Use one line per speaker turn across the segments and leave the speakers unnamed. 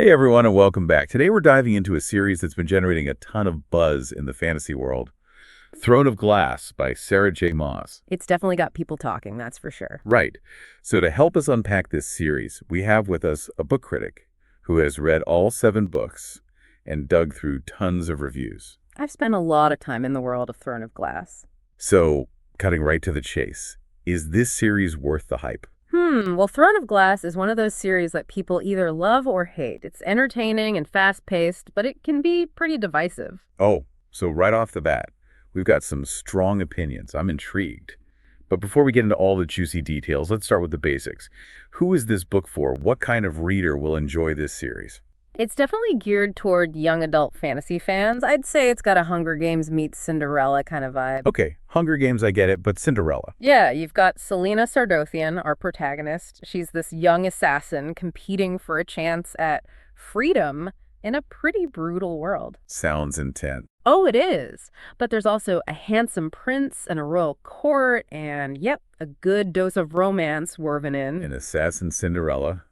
Hey everyone, and welcome back. Today we're diving into a series that's been generating a ton of buzz in the fantasy world. Throne of Glass by Sarah J. Maas.
It's definitely got people talking, that's for sure.
Right. So to help us unpack this series, we have with us a book critic who has read all 7 books and dug through tons of reviews.
I've spent a lot of time in the world of Throne of Glass.
So, cutting right to the chase, is this series worth the hype?
Well, Throne of Glass is one of those series that people either love or hate. It's entertaining and fast-paced, but it can be pretty divisive.
Oh, so right off the bat, we've got some strong opinions. I'm intrigued. But before we get into all the juicy details, let's start with the basics. Who is this book for? What kind of reader will enjoy this series?
It's definitely geared toward young adult fantasy fans. I'd say it's got a Hunger Games meets Cinderella kind of vibe.
Okay, Hunger Games, I get it, but Cinderella.
Yeah, you've got Celaena Sardothien, our protagonist. She's this young assassin competing for a chance at freedom in a pretty brutal world.
Sounds intense.
Oh, it is. But there's also a handsome prince and a royal court and, yep, a good dose of romance woven in.
An assassin Cinderella?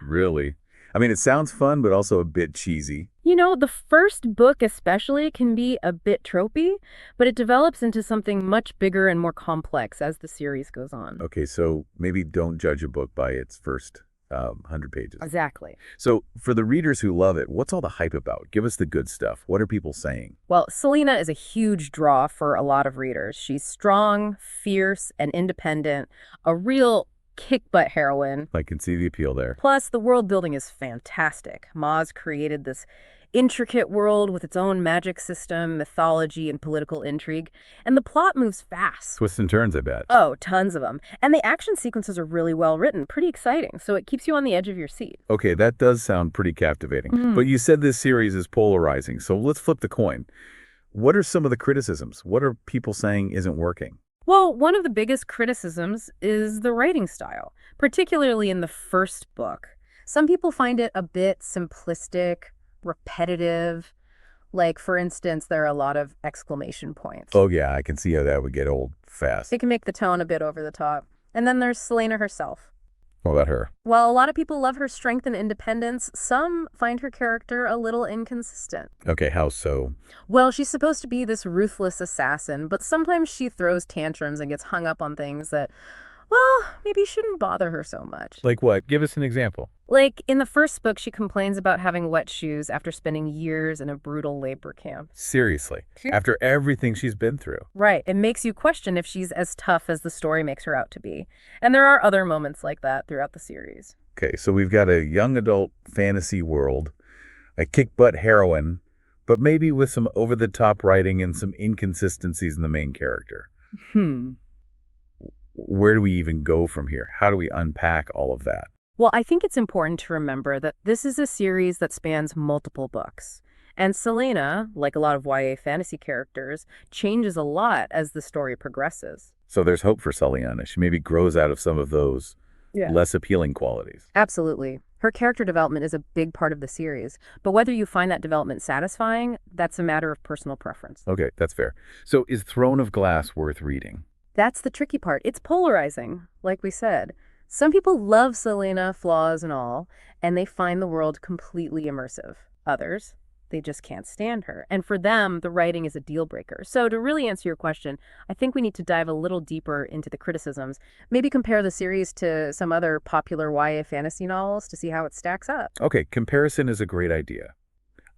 Really? I mean, it sounds fun, but also a bit cheesy.
You know, the first book especially can be a bit tropey, but it develops into something much bigger and more complex as the series goes on.
Okay, so maybe don't judge a book by its first 100 pages.
Exactly.
So for the readers who love it, what's all the hype about? Give us the good stuff. What are people saying?
Well, Celaena is a huge draw for a lot of readers. She's strong, fierce, and independent, a real kick-butt heroine.
I can see the appeal there.
Plus, the world building is fantastic. Maas created this intricate world with its own magic system, mythology, and political intrigue. And the plot moves fast.
Twists and turns, I bet.
Oh, tons of them. And the action sequences are really well written, pretty exciting, so it keeps you on the edge of your seat.
Okay, that does sound pretty captivating. But you said this series is polarizing, so let's flip the coin. What are some of the criticisms? What are people saying isn't working?
Well, one of the biggest criticisms is the writing style, particularly in the first book. Some people find it a bit simplistic, repetitive. Like, for instance, there are a lot of exclamation points.
Oh yeah, I can see how that would get old fast.
It can make the tone a bit over the top. And then there's Celaena herself.
What about her?
While a lot of people love her strength and independence, some find her character a little inconsistent.
Okay, how so?
Well, she's supposed to be this ruthless assassin, but sometimes she throws tantrums and gets hung up on things that, well, maybe shouldn't bother her so much.
Like what? Give us an example.
Like, in the first book, she complains about having wet shoes after spending years in a brutal labor camp.
Seriously, after everything she's been through.
Right. It makes you question if she's as tough as the story makes her out to be. And there are other moments like that throughout the series.
Okay, so we've got a young adult fantasy world, a kick-butt heroine, but maybe with some over-the-top writing and some inconsistencies in the main character. Where do we even go from here? How do we unpack all of that?
Well, I think it's important to remember that this is a series that spans multiple books. And Celaena, like a lot of YA fantasy characters, changes a lot as the story progresses.
So there's hope for Celaena. She maybe grows out of some of those less appealing qualities.
Absolutely. Her character development is a big part of the series. But whether you find that development satisfying, that's a matter of personal preference.
Okay, that's fair. So is Throne of Glass worth reading?
That's the tricky part. It's polarizing, like we said. Some people love Celaena, flaws and all, and they find the world completely immersive. Others, they just can't stand her. And for them, the writing is a deal breaker. So to really answer your question, I think we need to dive a little deeper into the criticisms. Maybe compare the series to some other popular YA fantasy novels to see how it stacks up.
Okay, comparison is a great idea.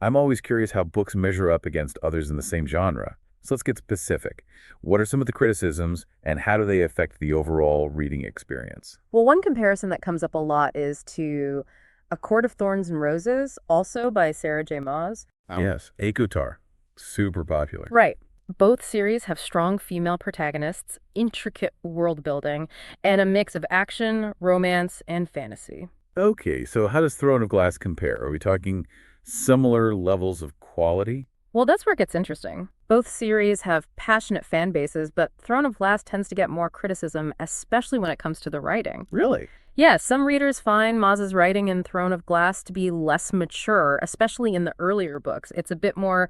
I'm always curious how books measure up against others in the same genre. So let's get specific. What are some of the criticisms, and how do they affect the overall reading experience?
Well, one comparison that comes up a lot is to A Court of Thorns and Roses, also by Sarah J. Maas.
Yes, Akutar. Super popular.
Right. Both series have strong female protagonists, intricate world building, and a mix of action, romance, and fantasy.
Okay, so how does Throne of Glass compare? Are we talking similar levels of quality?
Well, that's where it gets interesting. Both series have passionate fan bases, but Throne of Glass tends to get more criticism, especially when it comes to the writing.
Really?
Yeah, some readers find Maas's writing in Throne of Glass to be less mature, especially in the earlier books. It's a bit more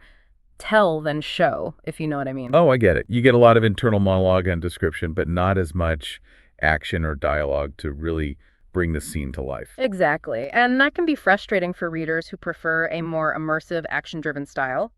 tell than show, if you know what I mean.
Oh, I get it. You get a lot of internal monologue and description, but not as much action or dialogue to really bring the scene to life.
Exactly. And that can be frustrating for readers who prefer a more immersive, action-driven style.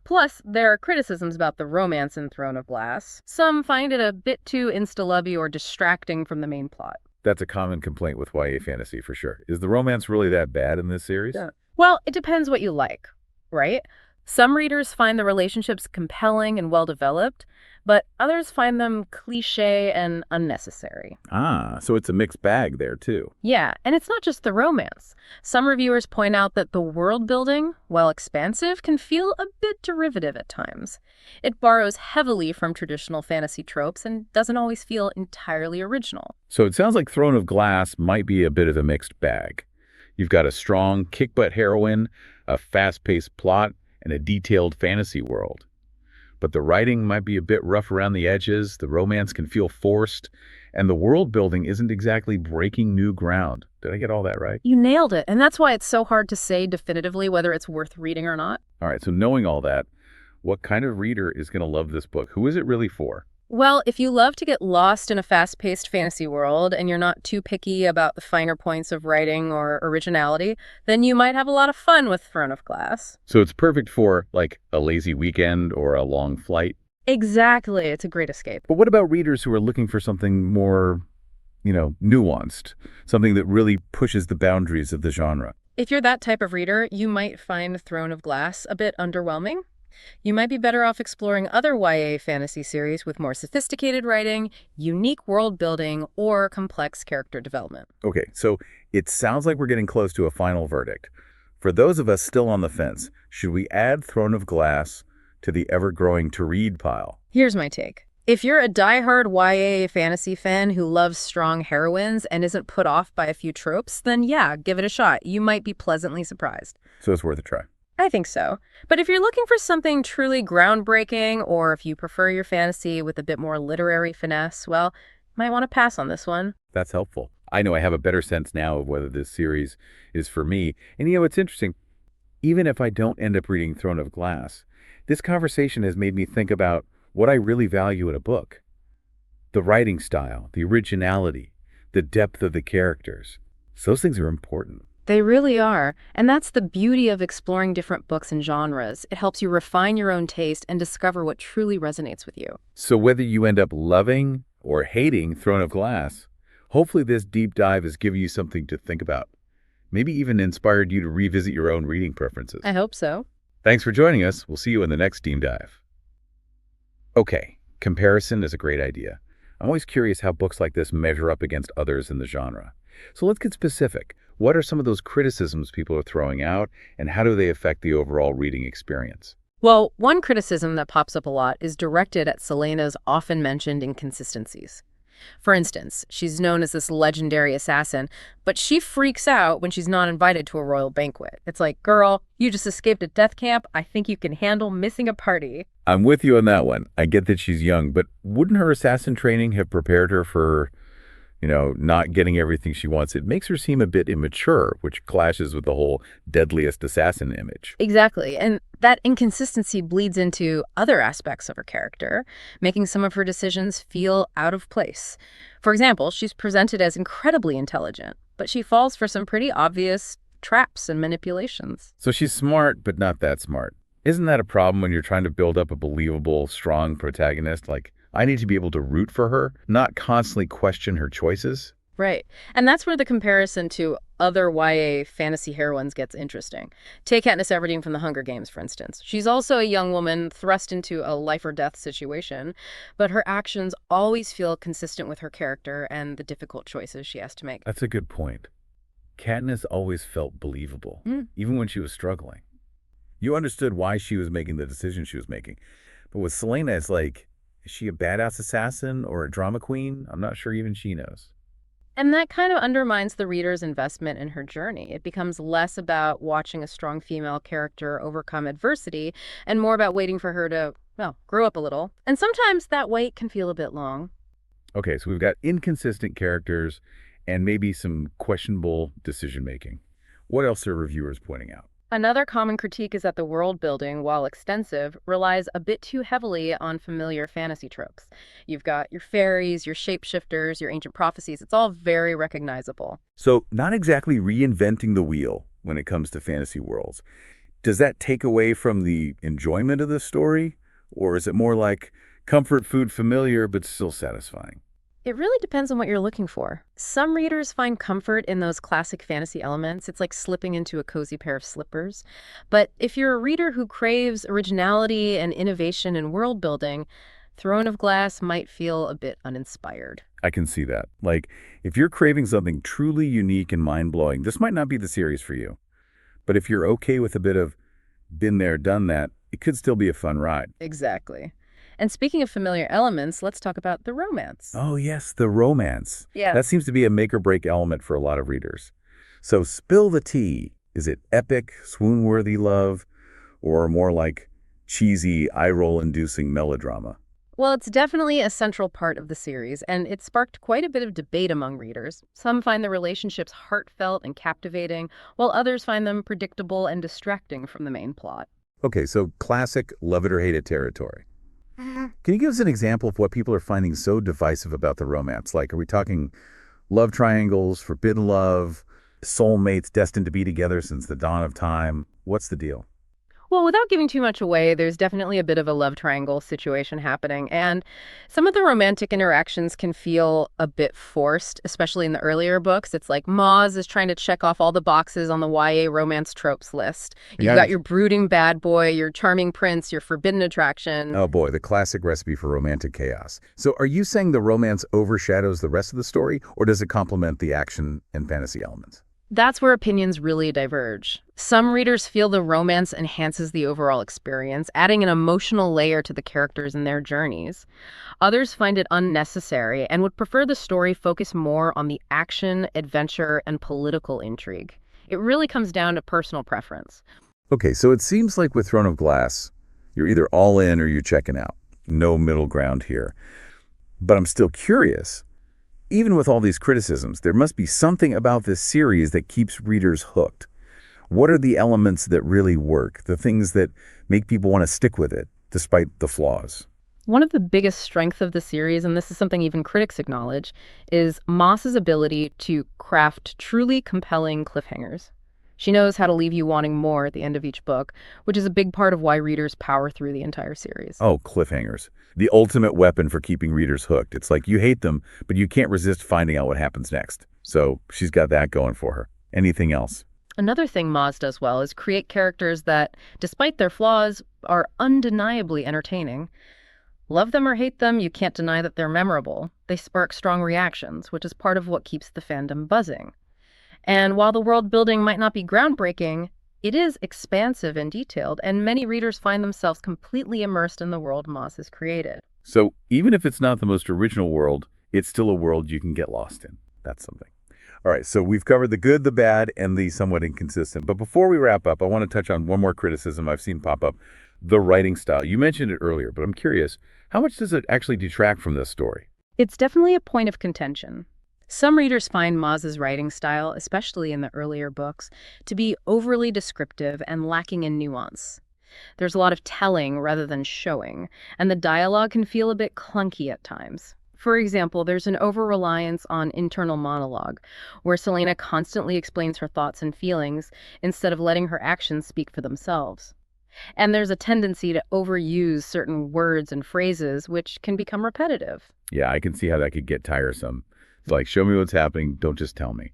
Plus, there are criticisms about the romance in Throne of Glass. Some find it a bit too insta-lovey or distracting from the main plot.
That's a common complaint with YA fantasy for sure. Is the romance really that bad in this series?
Yeah. Well, it depends what you like, right? Some readers find the relationships compelling and well-developed, but others find them cliché and unnecessary.
Ah, so it's a mixed bag there too.
Yeah, and it's not just the romance. Some reviewers point out that the world building, while expansive, can feel a bit derivative at times. It borrows heavily from traditional fantasy tropes and doesn't always feel entirely original.
So it sounds like Throne of Glass might be a bit of a mixed bag. You've got a strong, kick-butt heroine, a fast-paced plot, and a detailed fantasy world. But the writing might be a bit rough around the edges, the romance can feel forced, and the world building isn't exactly breaking new ground. Did I get all that right?
You nailed it, and that's why it's so hard to say definitively whether it's worth reading or not.
All right, so knowing all that, what kind of reader is going to love this book? Who is it really for?
Well, if you love to get lost in a fast-paced fantasy world and you're not too picky about the finer points of writing or originality, then you might have a lot of fun with Throne of Glass.
So it's perfect for, like, a lazy weekend or a long flight?
Exactly. It's a great escape.
But what about readers who are looking for something more, nuanced, something that really pushes the boundaries of the genre?
If you're that type of reader, you might find Throne of Glass a bit underwhelming. You might be better off exploring other YA fantasy series with more sophisticated writing, unique world building, or complex character development.
Okay, so it sounds like we're getting close to a final verdict. For those of us still on the fence, should we add Throne of Glass to the ever-growing to-read pile?
Here's my take. If you're a diehard YA fantasy fan who loves strong heroines and isn't put off by a few tropes, then yeah, give it a shot. You might be pleasantly surprised.
So it's worth a try.
I think so. But if you're looking for something truly groundbreaking, or if you prefer your fantasy with a bit more literary finesse, well, you might want to pass on this one.
That's helpful. I know I have a better sense now of whether this series is for me. And it's interesting. Even if I don't end up reading Throne of Glass, this conversation has made me think about what I really value in a book. The writing style, the originality, the depth of the characters. So those things are important.
They really are. And that's the beauty of exploring different books and genres. It helps you refine your own taste and discover what truly resonates with you.
So whether you end up loving or hating Throne of Glass, hopefully this deep dive has given you something to think about. Maybe even inspired you to revisit your own reading preferences.
I hope so.
Thanks for joining us. We'll see you in the next Deep Dive. Okay, comparison is a great idea. I'm always curious how books like this measure up against others in the genre. So let's get specific. What are some of those criticisms people are throwing out, and how do they affect the overall reading experience?
Well, one criticism that pops up a lot is directed at Celaena's often mentioned inconsistencies. For instance, she's known as this legendary assassin, but she freaks out when she's not invited to a royal banquet. It's like, girl, you just escaped a death camp. I think you can handle missing a party.
I'm with you on that one. I get that she's young, but wouldn't her assassin training have prepared her for, not getting everything she wants? It makes her seem a bit immature, which clashes with the whole deadliest assassin image.
Exactly. And that inconsistency bleeds into other aspects of her character, making some of her decisions feel out of place. For example, she's presented as incredibly intelligent, but she falls for some pretty obvious traps and manipulations.
So she's smart, but not that smart. Isn't that a problem when you're trying to build up a believable, strong protagonist? Like, I need to be able to root for her, not constantly question her choices.
Right. And that's where the comparison to other YA fantasy heroines gets interesting. Take Katniss Everdeen from the Hunger Games, for instance. She's also a young woman thrust into a life or death situation, but her actions always feel consistent with her character and the difficult choices she has to make.
That's a good point. Katniss always felt believable, even when she was struggling. You understood why she was making the decisions she was making. But with Celaena, it's like, is she a badass assassin or a drama queen? I'm not sure even she knows.
And that kind of undermines the reader's investment in her journey. It becomes less about watching a strong female character overcome adversity and more about waiting for her to, grow up a little. And sometimes that wait can feel a bit long.
Okay, so we've got inconsistent characters and maybe some questionable decision-making. What else are reviewers pointing out?
Another common critique is that the world building, while extensive, relies a bit too heavily on familiar fantasy tropes. You've got your fairies, your shapeshifters, your ancient prophecies. It's all very recognizable.
So not exactly reinventing the wheel when it comes to fantasy worlds. Does that take away from the enjoyment of the story? Or is it more like comfort food familiar but still satisfying?
It really depends on what you're looking for. Some readers find comfort in those classic fantasy elements. It's like slipping into a cozy pair of slippers. But if you're a reader who craves originality and innovation in world building, Throne of Glass might feel a bit uninspired.
I can see that. Like, if you're craving something truly unique and mind-blowing, this might not be the series for you. But if you're okay with a bit of been there, done that, it could still be a fun ride.
Exactly. And speaking of familiar elements, let's talk about the romance.
Oh, yes, the romance.
Yeah.
That seems to be a make or break element for a lot of readers. So spill the tea. Is it epic, swoon-worthy love, or more like cheesy, eye-roll-inducing melodrama?
Well, it's definitely a central part of the series, and it sparked quite a bit of debate among readers. Some find the relationships heartfelt and captivating, while others find them predictable and distracting from the main plot.
Okay, so classic love it or hate it territory.
Mhm.
Can you give us an example of what people are finding so divisive about the romance? Like, are we talking love triangles, forbidden love, soulmates destined to be together since the dawn of time? What's the deal?
Well, without giving too much away, there's definitely a bit of a love triangle situation happening, and some of the romantic interactions can feel a bit forced, especially in the earlier books. It's like Maz is trying to check off all the boxes on the YA romance tropes list. You've
Yeah.
got your brooding bad boy, your charming prince, your forbidden attraction.
Oh boy, the classic recipe for romantic chaos. So are you saying the romance overshadows the rest of the story, or does it complement the action and fantasy elements?
That's where opinions really diverge. Some readers feel the romance enhances the overall experience, adding an emotional layer to the characters and their journeys. Others find it unnecessary and would prefer the story focus more on the action, adventure, and political intrigue. It really comes down to personal preference.
Okay, so it seems like with Throne of Glass, you're either all in or you're checking out. No middle ground here. But I'm still curious. Even with all these criticisms, there must be something about this series that keeps readers hooked. What are the elements that really work, the things that make people want to stick with it, despite the flaws?
One of the biggest strengths of the series, and this is something even critics acknowledge, is Moss's ability to craft truly compelling cliffhangers. She knows how to leave you wanting more at the end of each book, which is a big part of why readers power through the entire series.
Oh, cliffhangers. The ultimate weapon for keeping readers hooked. It's like you hate them, but you can't resist finding out what happens next. So she's got that going for her. Anything else?
Another thing Moz does well is create characters that, despite their flaws, are undeniably entertaining. Love them or hate them, you can't deny that they're memorable. They spark strong reactions, which is part of what keeps the fandom buzzing. And while the world building might not be groundbreaking, it is expansive and detailed, and many readers find themselves completely immersed in the world Moss has created.
So even if it's not the most original world, it's still a world you can get lost in. That's something. All right, so we've covered the good, the bad, and the somewhat inconsistent. But before we wrap up, I want to touch on one more criticism I've seen pop up, the writing style. You mentioned it earlier, but I'm curious, how much does it actually detract from this story?
It's definitely a point of contention. Some readers find Maz's writing style, especially in the earlier books, to be overly descriptive and lacking in nuance. There's a lot of telling rather than showing, and the dialogue can feel a bit clunky at times. For example, there's an over-reliance on internal monologue, where Celaena constantly explains her thoughts and feelings instead of letting her actions speak for themselves. And there's a tendency to overuse certain words and phrases, which can become repetitive.
Yeah, I can see how that could get tiresome. It's like, show me what's happening, don't just tell me.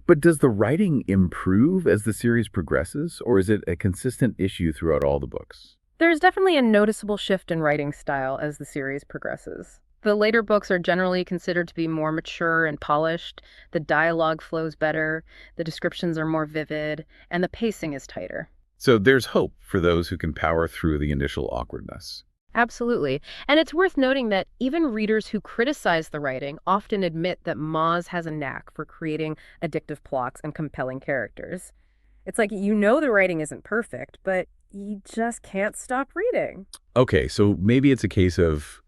But does the writing improve as the series progresses, or is it a consistent issue throughout all the books?
There's definitely a noticeable shift in writing style as the series progresses. The later books are generally considered to be more mature and polished, the dialogue flows better, the descriptions are more vivid, and the pacing is tighter.
So there's hope for those who can power through the initial awkwardness.
Absolutely. And it's worth noting that even readers who criticize the writing often admit that Moz has a knack for creating addictive plots and compelling characters. It's like you know the writing isn't perfect, but you just can't stop reading.
Okay, so maybe it's a case of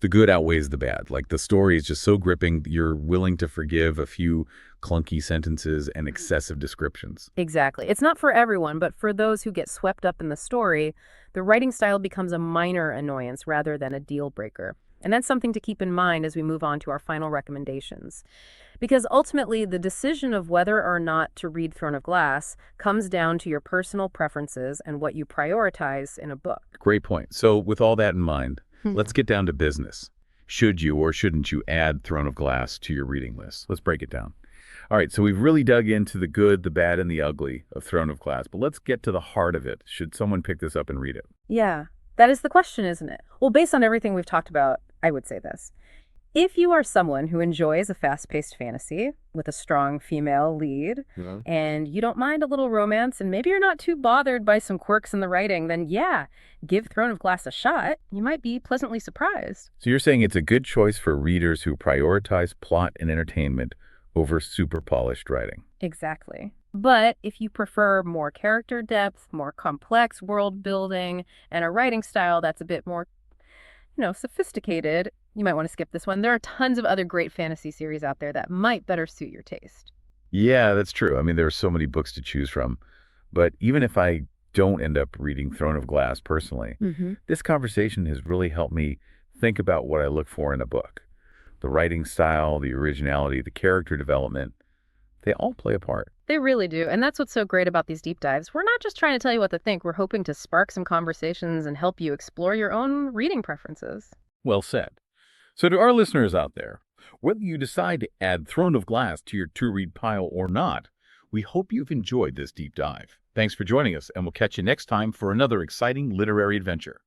The good outweighs the bad. Like the story is just so gripping, you're willing to forgive a few clunky sentences and excessive descriptions.
Exactly. It's not for everyone, but for those who get swept up in the story, the writing style becomes a minor annoyance rather than a deal breaker. And that's something to keep in mind as we move on to our final recommendations. Because ultimately, the decision of whether or not to read Throne of Glass comes down to your personal preferences and what you prioritize in a book.
Great point. So with all that in mind,
Hmm.
let's get down to business. Should you or shouldn't you add Throne of Glass to your reading list? Let's break it down. All right, so we've really dug into the good, the bad, and the ugly of Throne of Glass, but let's get to the heart of it. Should someone pick this up and read it?
Yeah, that is the question, isn't it? Well, based on everything we've talked about, I would say this. If you are someone who enjoys a fast-paced fantasy with a strong female lead, and you don't mind a little romance, and maybe you're not too bothered by some quirks in the writing, then yeah, give Throne of Glass a shot. You might be pleasantly surprised.
So you're saying it's a good choice for readers who prioritize plot and entertainment over super polished writing.
Exactly. But if you prefer more character depth, more complex world building, and a writing style that's a bit more sophisticated, you might want to skip this one. There are tons of other great fantasy series out there that might better suit your taste.
Yeah, that's true. I mean, there are so many books to choose from. But even if I don't end up reading Throne of Glass personally,
Mm-hmm.
this conversation has really helped me think about what I look for in a book. The writing style, the originality, the character development, they all play a part.
They really do. And that's what's so great about these deep dives. We're not just trying to tell you what to think. We're hoping to spark some conversations and help you explore your own reading preferences.
Well said. So to our listeners out there, whether you decide to add Throne of Glass to your to-read pile or not, we hope you've enjoyed this deep dive. Thanks for joining us, and we'll catch you next time for another exciting literary adventure.